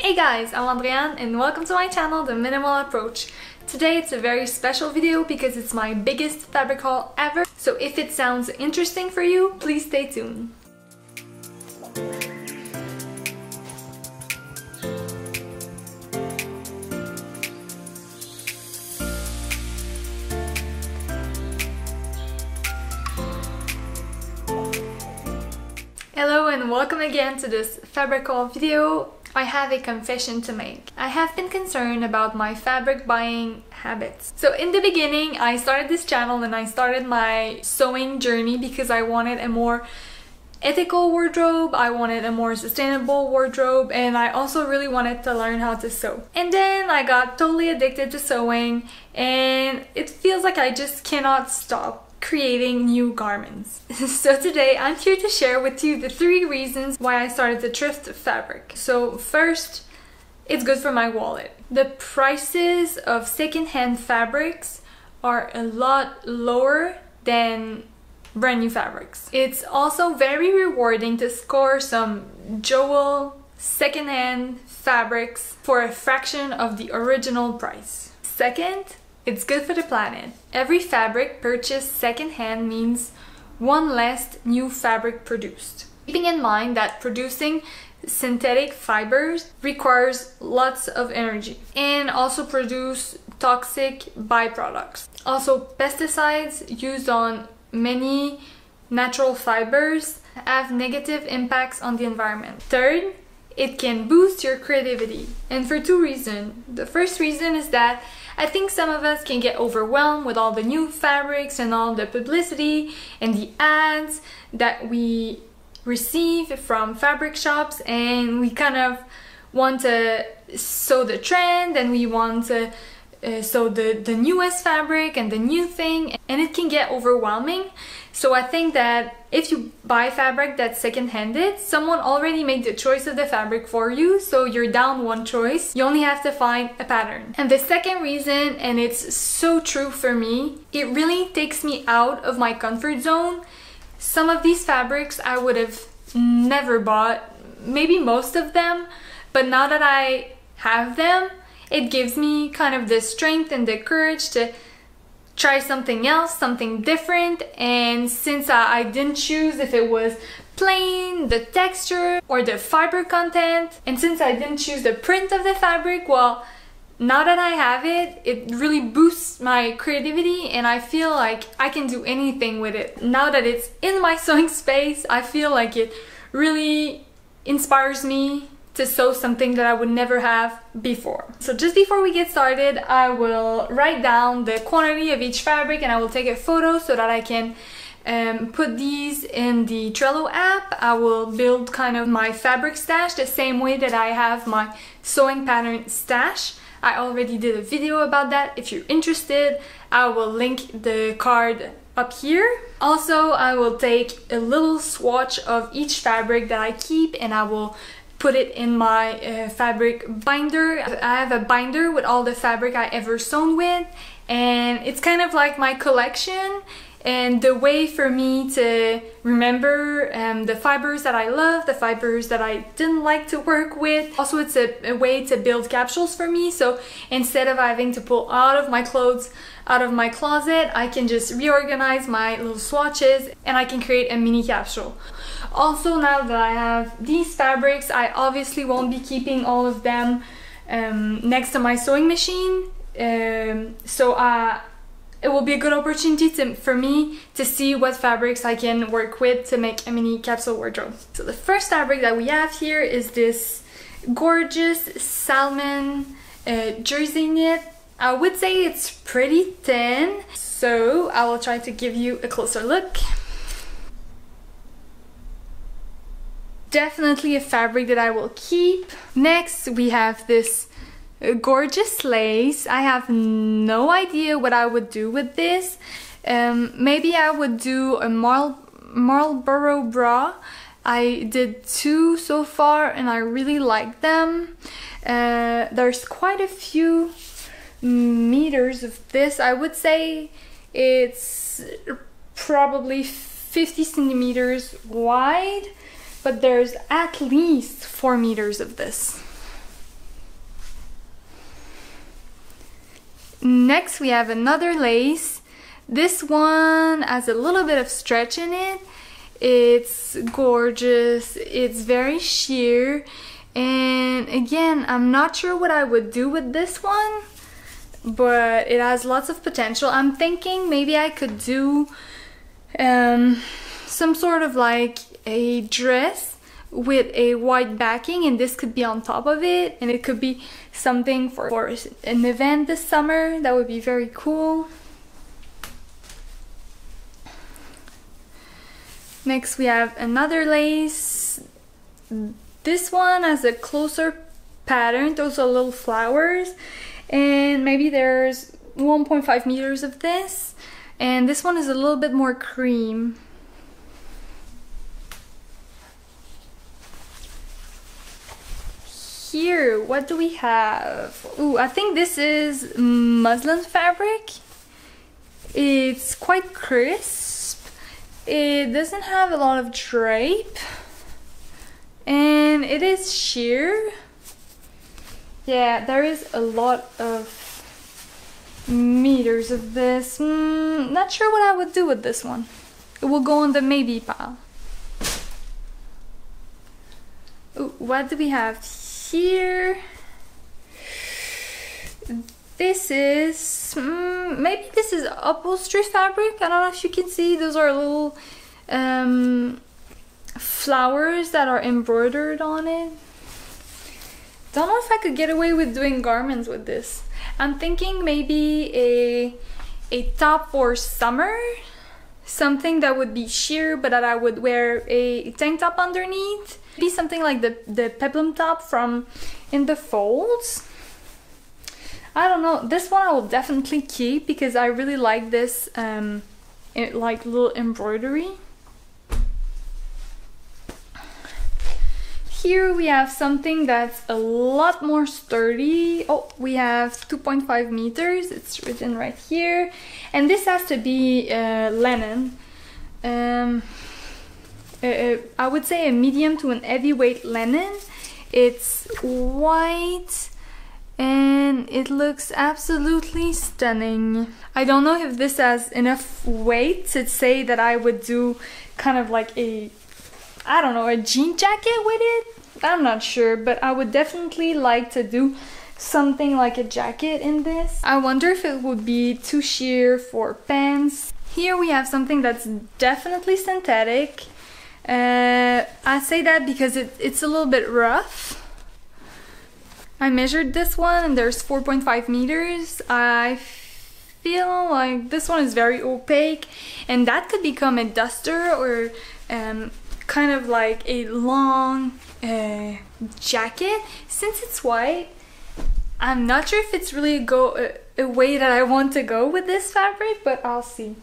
Hey guys, I'm Adrienne and welcome to my channel, The Minimal Approach. Today it's a very special video because it's my biggest fabric haul ever, so if it sounds interesting for you, please stay tuned. Hello and welcome again to this fabric haul video. I have a confession to make. I have been concerned about my fabric buying habits. So in the beginning, I started this channel and I started my sewing journey because I wanted a more ethical wardrobe, I wanted a more sustainable wardrobe, and I also really wanted to learn how to sew. And then I got totally addicted to sewing and it feels like I just cannot stop creating new garments. So today I'm here to share with you the 3 reasons why I started to thrift fabric. So first, it's good for my wallet. The prices of secondhand fabrics are a lot lower than brand new fabrics. It's also very rewarding to score some jewel secondhand fabrics for a fraction of the original price. Second, it's good for the planet. Every fabric purchased secondhand means one less new fabric produced. Keeping in mind that producing synthetic fibers requires lots of energy and also produce toxic byproducts. Also, pesticides used on many natural fibers have negative impacts on the environment. Third, it can boost your creativity, and for 2 reasons. The first reason is that I think some of us can get overwhelmed with all the new fabrics and all the publicity and the ads that we receive from fabric shops, and we kind of want to sew the trend and we want to sew the newest fabric and the new thing, and it can get overwhelming. So I think that if you buy fabric that's second-handed, someone already made the choice of the fabric for you, so you're down one choice. You only have to find a pattern. And the second reason, and it's so true for me, it really takes me out of my comfort zone. Some of these fabrics I would have never bought, maybe most of them, but now that I have them, it gives me kind of the strength and the courage to try something else, something different. And since I didn't choose if it was plain, the texture, or the fiber content, and since I didn't choose the print of the fabric, well, now that I have it, it really boosts my creativity and I feel like I can do anything with it. Now that it's in my sewing space, I feel like it really inspires me to sew something that I would never have before. So just before we get started, I will write down the quantity of each fabric and I will take a photo so that I can put these in the Trello app. I will build kind of my fabric stash the same way that I have my sewing pattern stash. I already did a video about that. If you're interested, I will link the card up here. Also, I will take a little swatch of each fabric that I keep and I will put it in my fabric binder. I have a binder with all the fabric I ever sewn with, and it's kind of like my collection and the way for me to remember the fibers that I love, the fibers that I didn't like to work with. Also, it's a way to build capsules for me, so instead of having to pull out of my clothes out of my closet, I can just reorganize my little swatches and I can create a mini capsule. Also, now that I have these fabrics, I obviously won't be keeping all of them next to my sewing machine, so it will be a good opportunity for me to see what fabrics I can work with to make a mini capsule wardrobe. So the first fabric that we have here is this gorgeous salmon jersey knit. I would say it's pretty thin, so I will try to give you a closer look. Definitely a fabric that I will keep. Next, we have this gorgeous lace. I have no idea what I would do with this. Maybe I would do a Marlboro bra. I did 2 so far and I really like them. There's quite a few meters of this. I would say it's probably 50 centimeters wide, but there's at least 4 meters of this. Next we have another lace. This one has a little bit of stretch in it. It's gorgeous, it's very sheer, and again, I'm not sure what I would do with this one, but it has lots of potential. I'm thinking maybe I could do some sort of like a dress with a white backing, and this could be on top of it, and it could be something for an event this summer. That would be very cool. Next we have another lace. This one has a closer pattern, those are little flowers, and maybe there's 1.5 meters of this, and this one is a little bit more cream. Here, what do we have? Ooh, I think this is muslin fabric. It's quite crisp. It doesn't have a lot of drape, and it is sheer. Yeah, there is a lot of meters of this. Not sure what I would do with this one. It will go on the maybe pile. Ooh, what do we have here? This is, maybe this is upholstery fabric. I don't know if you can see, those are little flowers that are embroidered on it. Don't know if I could get away with doing garments with this. I'm thinking maybe a top for summer, something that would be sheer but that I would wear a tank top underneath. Maybe something like the peplum top from In the Folds. I don't know, this one I will definitely keep because I really like this like little embroidery. Here we have something that's a lot more sturdy. Oh, we have 2.5 meters, it's written right here. And this has to be linen. I would say a medium to an heavyweight linen. It's white. And it looks absolutely stunning. I don't know if this has enough weight to say that I would do kind of like a, I don't know, a jean jacket with it. I'm not sure, but I would definitely like to do something like a jacket in this. I wonder if it would be too sheer for pants. Here we have something that's definitely synthetic. I say that because it's a little bit rough. I measured this one and there's 4.5 meters. I feel like this one is very opaque, and that could become a duster or kind of like a long jacket. Since it's white, I'm not sure if it's really a way that I want to go with this fabric, but I'll see.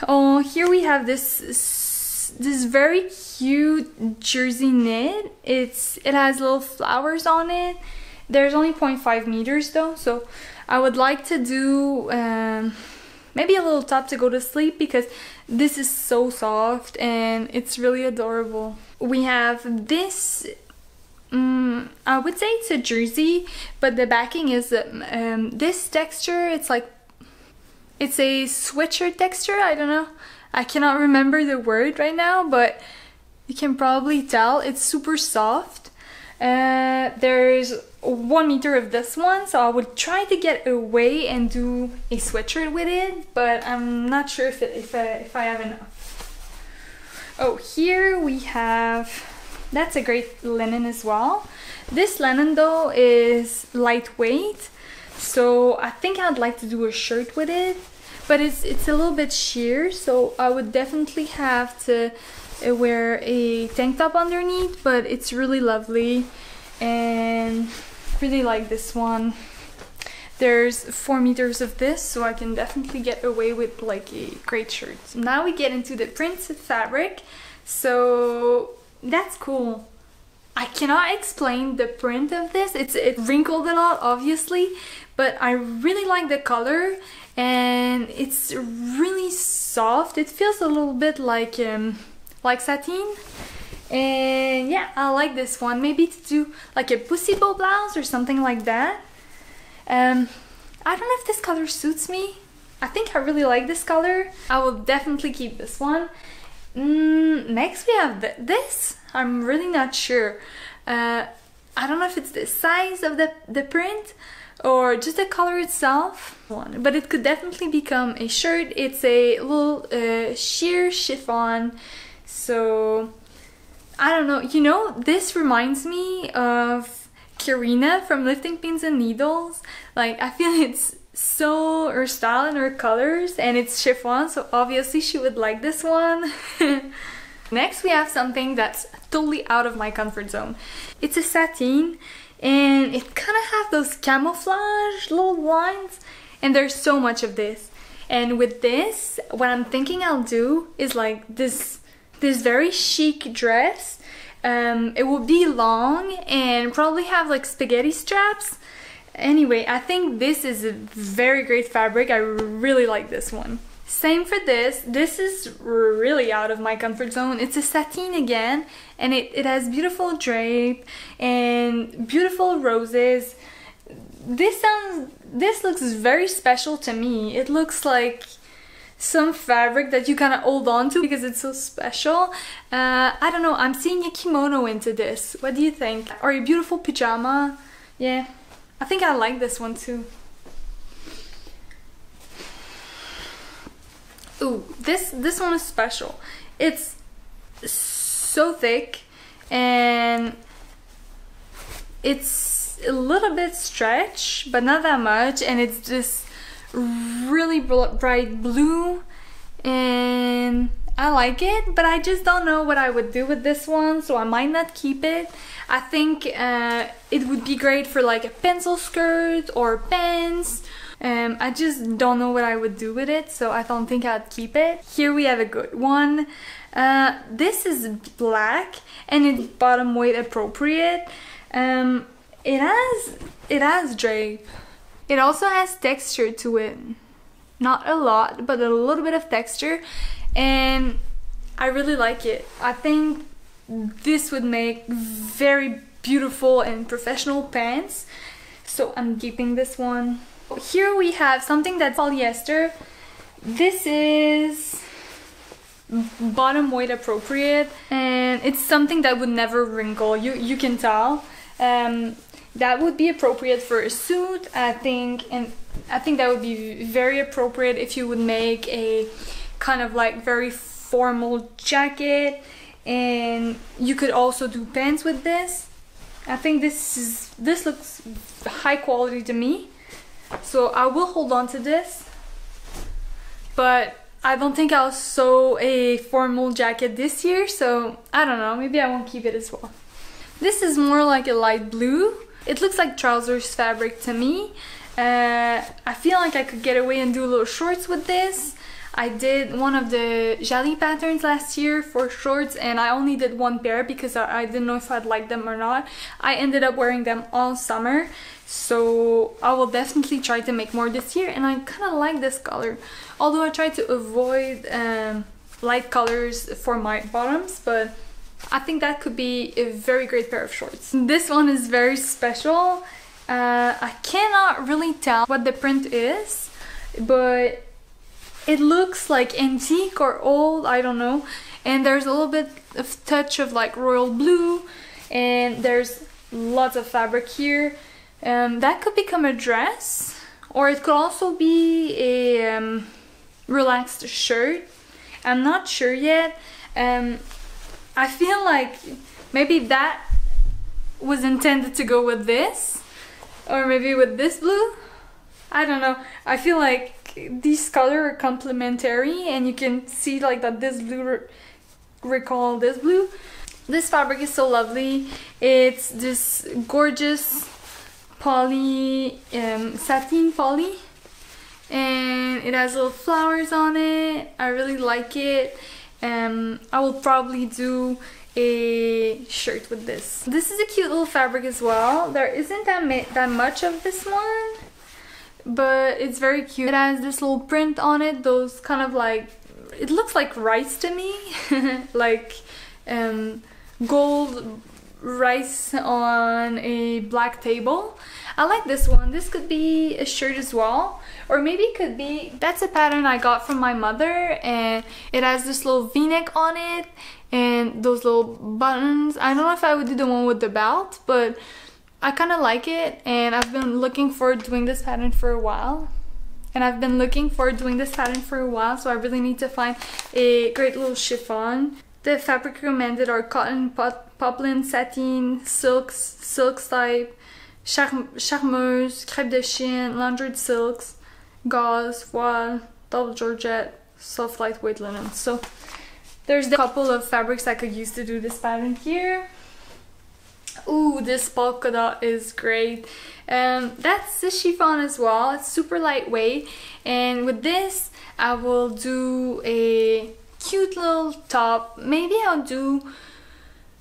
Oh, here we have this very cute jersey knit. It has little flowers on it. There's only 0.5 meters though, so I would like to do maybe a little top to go to sleep because this is so soft and it's really adorable. We have this, I would say it's a jersey, but the backing is this texture. It's like, it's a sweatshirt texture, I don't know. I cannot remember the word right now, but you can probably tell it's super soft. There's 1 meter of this one, so I would try to get away and do a sweatshirt with it, but I'm not sure if I have enough. Oh, here we have, that's a great linen as well. This linen though is lightweight, so I think I'd like to do a shirt with it, but it's a little bit sheer, so I would definitely have to wear a tank top underneath, but it's really lovely and really like this one. There's 4 meters of this, so I can definitely get away with like a great shirt. Now we get into the printed fabric, so that's cool. I cannot explain the print of this. It's wrinkled a lot, obviously, but I really like the color and it's really soft. It feels a little bit like sateen. And yeah, I like this one. Maybe to do like a pussy bow blouse or something like that. I don't know if this color suits me. I think I really like this color. I will definitely keep this one. Next we have this. I'm really not sure. I don't know if it's the size of the print or just the color itself, but it could definitely become a shirt. It's a little sheer chiffon, so I don't know. You know, this reminds me of Karina from Lifting Pins and Needles. Like, I feel it's so her style and her colors, and it's chiffon, so obviously she would like this one. Next we have something that's totally out of my comfort zone. It's a sateen, and it kind of have those camouflage little lines, and there's so much of this. And with this, what I'm thinking I'll do is like this very chic dress. It will be long and probably have like spaghetti straps. Anyway, I think this is a very great fabric. I really like this one. Same for this. This is really out of my comfort zone. It's a sateen again, and it has beautiful drape and beautiful roses. This looks very special to me. It looks like some fabric that you kind of hold on to because it's so special. I don't know, I'm seeing a kimono into this. What do you think? Or a beautiful pajama? Yeah, I think I like this one too. Ooh, this one is special. It's so thick and it's a little bit stretched, but not that much, and it's this really bright blue, and I like it, but I just don't know what I would do with this one, so I might not keep it. I think it would be great for like a pencil skirt or pants. I just don't know what I would do with it, so I don't think I'd keep it. Here we have a good one. This is black and it's bottom weight appropriate. It has drape. It also has texture to it. Not a lot, but a little bit of texture, and I really like it. I think this would make very beautiful and professional pants, so I'm keeping this one. Here we have something that's polyester. This is bottom weight appropriate, and it's something that would never wrinkle. You can tell. That would be appropriate for a suit, I think, and I think that would be very appropriate if you would make a kind of like very formal jacket, and you could also do pants with this. I think this looks high quality to me, so I will hold on to this, but I don't think I'll sew a formal jacket this year, so I don't know, maybe I won't keep it as well. This is more like a light blue. It looks like trousers fabric to me. I feel like I could get away and do little shorts with this. I did one of the Jali patterns last year for shorts, and I only did one pair because I didn't know if I'd like them or not. I ended up wearing them all summer, so I will definitely try to make more this year, and I kind of like this color. Although I try to avoid light colors for my bottoms, but I think that could be a very great pair of shorts. This one is very special. I cannot really tell what the print is, but it looks like antique or old, I don't know. And there's a little bit of touch of like royal blue, and there's lots of fabric here. That could become a dress, or it could also be a relaxed shirt. I'm not sure yet. I feel like maybe that was intended to go with this, or maybe with this blue. I don't know. I feel like these colors are complementary, and you can see like that this blue recall this blue. This fabric is so lovely. It's this gorgeous poly, satin poly, and it has little flowers on it. I really like it. I will probably do a shirt with this. This is a cute little fabric as well. There isn't that much of this one, but it's very cute. It has this little print on it, those kind of like, it looks like rice to me, like gold rice on a black table. I like this one. This could be a shirt as well, or maybe it could be, that's a pattern I got from my mother, and it has this little v-neck on it and those little buttons. I don't know if I would do the one with the belt, but I kind of like it, and I've been looking forward to doing this pattern for a while. So I really need to find a great little chiffon. The fabric recommended are cotton, poplin, satin, silks, silk type, charmeuse, crêpe de chine, laundered silks, gauze, voile, double georgette, soft lightweight linen. So there's a couple of fabrics I could use to do this pattern here. Ooh, this polka dot is great. That's the chiffon as well. It's super lightweight, and with this I will do a cute little top. Maybe I'll do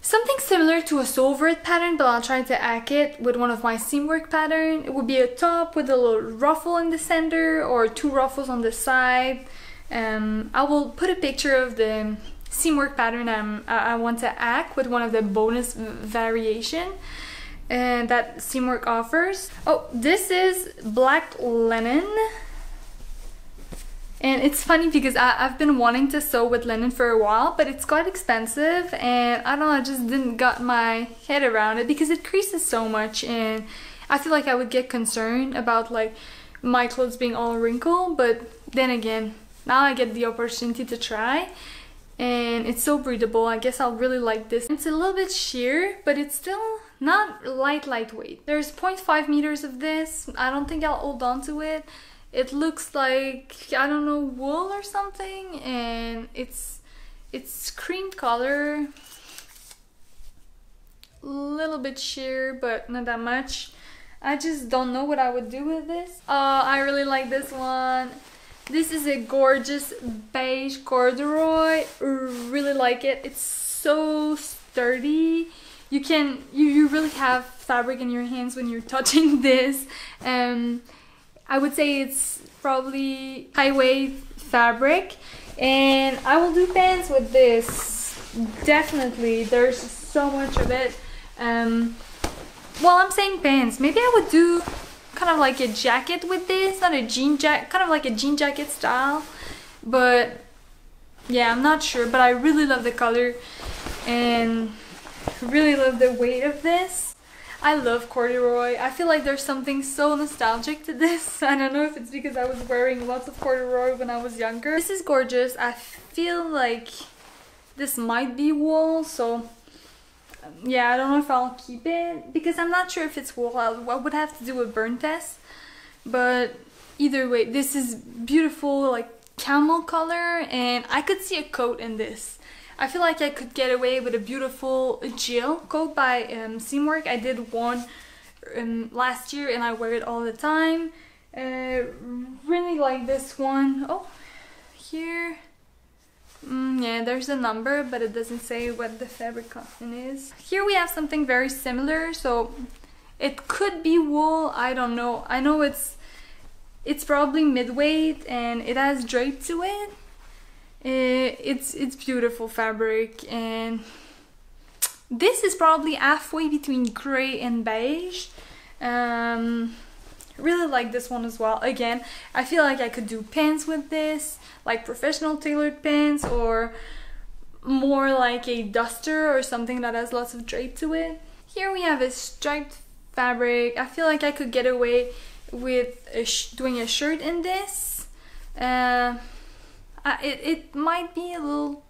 something similar to a Soviet pattern, but I'll try to hack it with one of my seamwork pattern. It would be a top with a little ruffle in the center or 2 ruffles on the side. I will put a picture of the seamwork pattern I want to hack with one of the bonus variation and that seamwork offers. Oh, this is black linen. And it's funny because I've been wanting to sew with linen for a while, but it's quite expensive, and I don't know, I just didn't got my head around it because it creases so much, and I feel like I would get concerned about like my clothes being all wrinkled. But then again, now I get the opportunity to try, and it's so breathable. I guess I'll really like this. It's a little bit sheer, but it's still not lightweight. There's 0.5 meters of this. I don't think I'll hold on to it. It looks like, I don't know, wool or something, and it's cream color, a little bit sheer but not that much. I just don't know what I would do with this. I really like this one. This is a gorgeous beige corduroy. Really like it. It's so sturdy. You really have fabric in your hands when you're touching this. I would say it's probably high weight fabric, and I will do pants with this. Definitely, there's so much of it. Well, I'm saying pants. Maybe I would do kind of like a jacket with this, not a jean jacket, kind of like a jean jacket style. But yeah, I'm not sure. But I really love the color and really love the weight of this. I love corduroy. I feel like there's something so nostalgic to this. I don't know if it's because I was wearing lots of corduroy when I was younger. This is gorgeous. I feel like this might be wool, so yeah, I don't know if I'll keep it because I'm not sure if it's wool. I would have to do a burn test, but either way, this is beautiful, like camel color, and I could see a coat in this. I feel like I could get away with a beautiful Jill coat by Seamwork. I did one last year and I wear it all the time. Really like this one. Oh, here. Yeah, there's a number, but it doesn't say what the fabric cotton is. Here we have something very similar, so it could be wool. I don't know. I know it's probably mid-weight and it has drape to it. It's beautiful fabric, and this is probably halfway between gray and beige. Really like this one as well. Again, I feel like I could do pants with this, like professional tailored pants, or more like a duster or something that has lots of drape to it. Here we have a striped fabric. I feel like I could get away with doing a shirt in this. It might be a little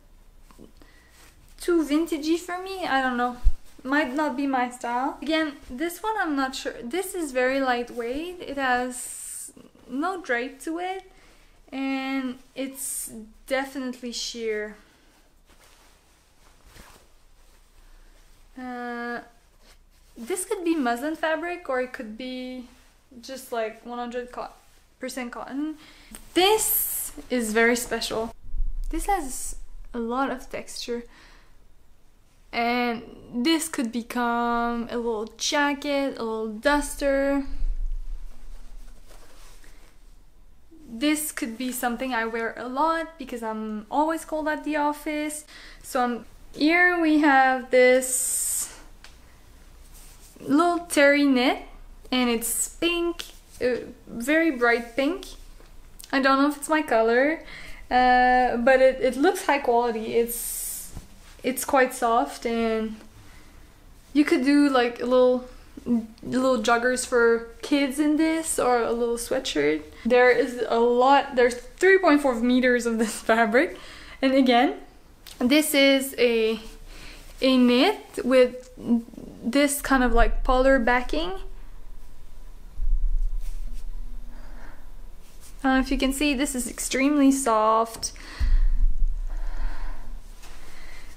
too vintagey for me. I don't know. Might not be my style. Again, this one I'm not sure. This is very lightweight. It has no drape to it, and it's definitely sheer. This could be muslin fabric, or it could be just like 100% cotton. This is very special. This has a lot of texture, and this could become a little jacket, a little duster. This could be something I wear a lot because I'm always cold at the office. So here we have this little terry knit, and it's pink, very bright pink. I don't know if it's my color, but it looks high quality. It's quite soft, and you could do like little joggers for kids in this, or a little sweatshirt. There is a lot. There's 3.4 meters of this fabric, and again, this is a knit with this kind of like polar backing. I don't know if you can see, this is extremely soft.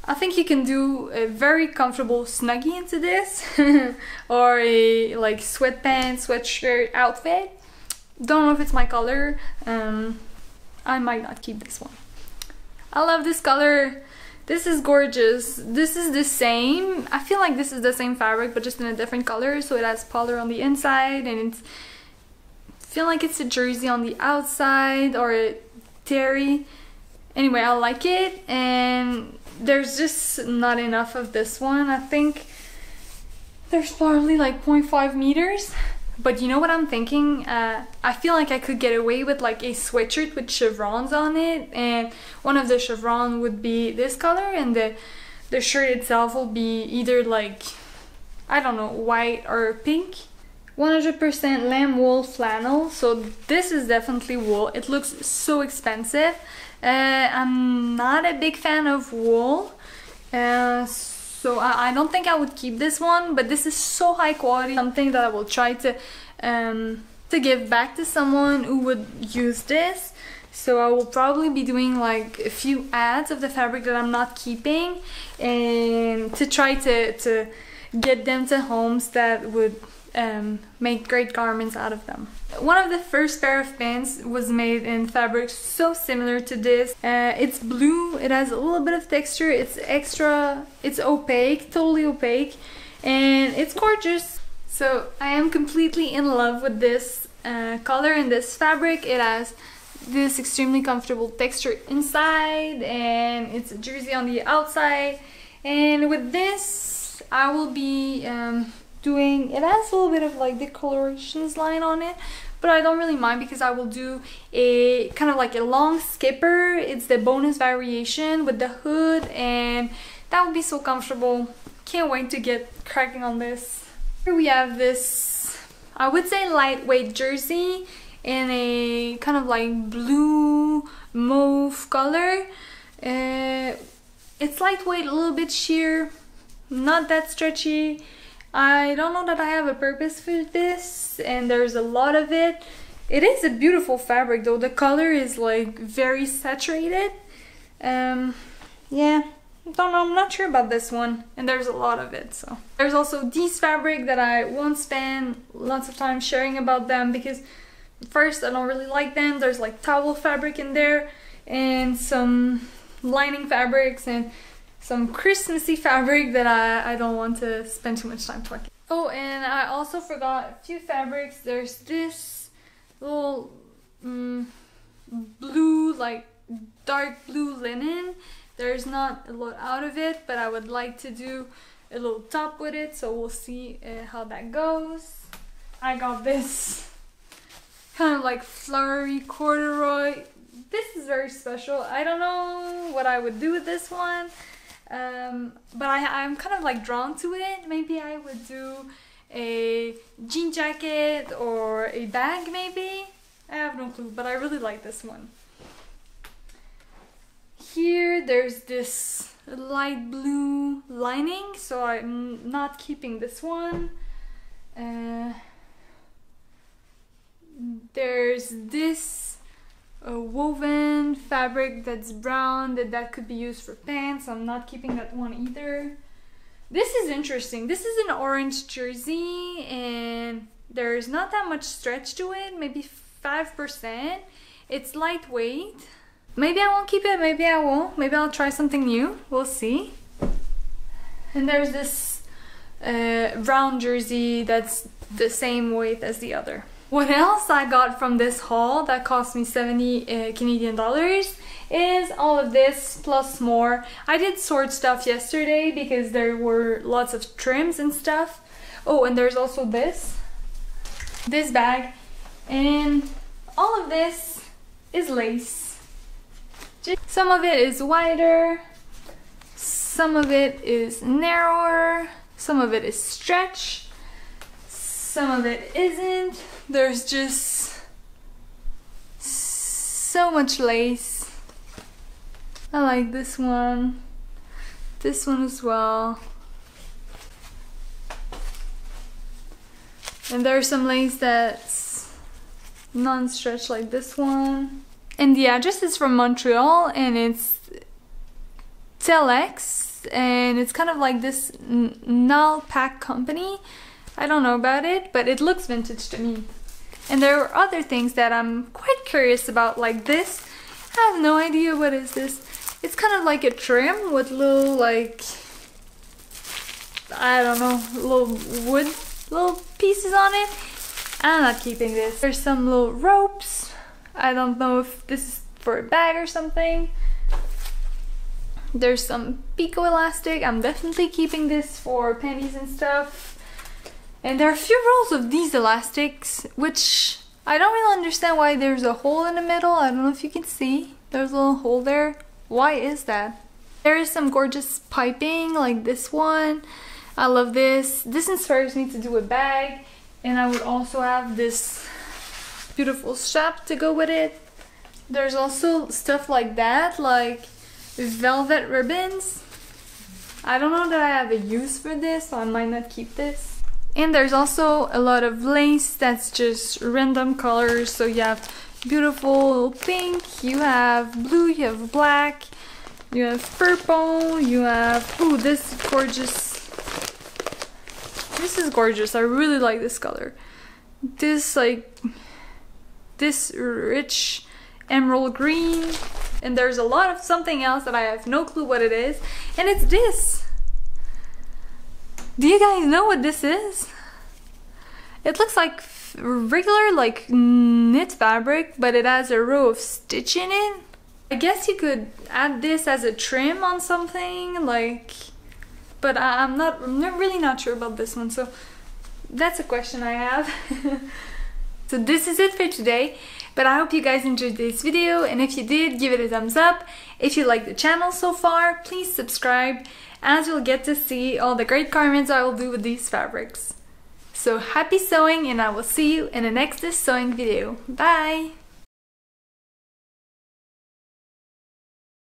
I think you can do a very comfortable snuggie into this or a like sweatpants, sweatshirt outfit. Don't know if it's my color. I might not keep this one. I love this color. This is gorgeous. This is the same. I feel like this is the same fabric but just in a different color. So it has polar on the inside, and it's, I feel like it's a jersey on the outside, or a terry. Anyway, I like it, and there's just not enough of this one. I think there's probably like 0.5 meters. But you know what I'm thinking? I feel like I could get away with like a sweatshirt with chevrons on it, and one of the chevrons would be this color, and the shirt itself will be either like, I don't know, white or pink. 100% lamb wool flannel, so this is definitely wool. It looks so expensive. I'm not a big fan of wool, so I don't think I would keep this one, but this is so high quality, something that I will try to give back to someone who would use this. So I will probably be doing like a few ads of the fabric that I'm not keeping, and to try to get them to homes that would make great garments out of them. One of the first pair of pants was made in fabric so similar to this. It's blue, it has a little bit of texture, it's opaque, totally opaque, and it's gorgeous. So I am completely in love with this color and this fabric. It has this extremely comfortable texture inside, and it's a jersey on the outside. And with this I will be doing, it has a little bit of like the colorations line on it, but I don't really mind because I will do a kind of like a long skipper. It's the bonus variation with the hood, and that would be so comfortable. Can't wait to get cracking on this. Here we have this, I would say, lightweight jersey in a kind of like blue mauve color. It's lightweight, a little bit sheer, not that stretchy. I don't know that I have a purpose for this, and there's a lot of it. It is a beautiful fabric though. The color is like very saturated. Yeah, don't know, I'm not sure about this one, and there's a lot of it. So there's also these fabric that I won't spend lots of time sharing about them, because first, I don't really like them. There's like towel fabric in there, and some lining fabrics, and some Christmassy fabric that I don't want to spend too much time talking. Oh, and I also forgot a few fabrics. There's this little blue, like dark blue linen. There's not a lot out of it, but I would like to do a little top with it, so we'll see how that goes. I got this kind of like flowery corduroy. This is very special. I don't know what I would do with this one. But I'm kind of like drawn to it. Maybe I would do a jean jacket or a bag maybe. I have no clue, but I really like this one. Here there's this light blue lining, so I'm not keeping this one. There's this woven fabric that's brown that could be used for pants. I'm not keeping that one either. This is interesting. This is an orange jersey, and there's not that much stretch to it, maybe 5%. It's lightweight. Maybe I won't keep it, maybe I won't. Maybe I'll try something new. We'll see. And there's this brown jersey that's the same weight as the other. What else I got from this haul that cost me 70 Canadian dollars is all of this plus more. I did sort stuff yesterday because there were lots of trims and stuff. Oh, and there's also this. this bag, and all of this is lace. Some of it is wider, some of it is narrower, some of it is stretch, some of it isn't. There's just so much lace. I like this one as well. And there's some lace that's non-stretch like this one. And the address is from Montreal, and it's Telex, and it's kind of like this null pack company. I don't know about it, but it looks vintage to me. And there are other things that I'm quite curious about, like this. I have no idea what is this. It's kind of like a trim with little, like, I don't know, little pieces on it. I'm not keeping this. There's some little ropes. I don't know if this is for a bag or something. There's some pico elastic. I'm definitely keeping this for panties and stuff. And there are a few rolls of these elastics, which I don't really understand why there's a hole in the middle. I don't know if you can see. There's a little hole there. Why is that? There is some gorgeous piping like this one. I love this. This inspires me to do a bag. And I would also have this beautiful strap to go with it. There's also stuff like that, like velvet ribbons. I don't know that I have a use for this, so I might not keep this. And there's also a lot of lace that's just random colors. So you have beautiful pink, you have blue, you have black, you have purple, you have, ooh, this is gorgeous. This is gorgeous. I really like this color. This, like, this rich emerald green. And there's a lot of something else that I have no clue what it is. And it's this. Do you guys know what this is? It looks like regular, like, knit fabric, but it has a row of stitch in it. I guess you could add this as a trim on something, like, but I'm really not sure about this one, so that's a question I have. So this is it for today, but I hope you guys enjoyed this video, and if you did, give it a thumbs up. If you like the channel so far, please subscribe, as you'll get to see all the great garments I will do with these fabrics. So happy sewing, and I will see you in the next sewing video. Bye!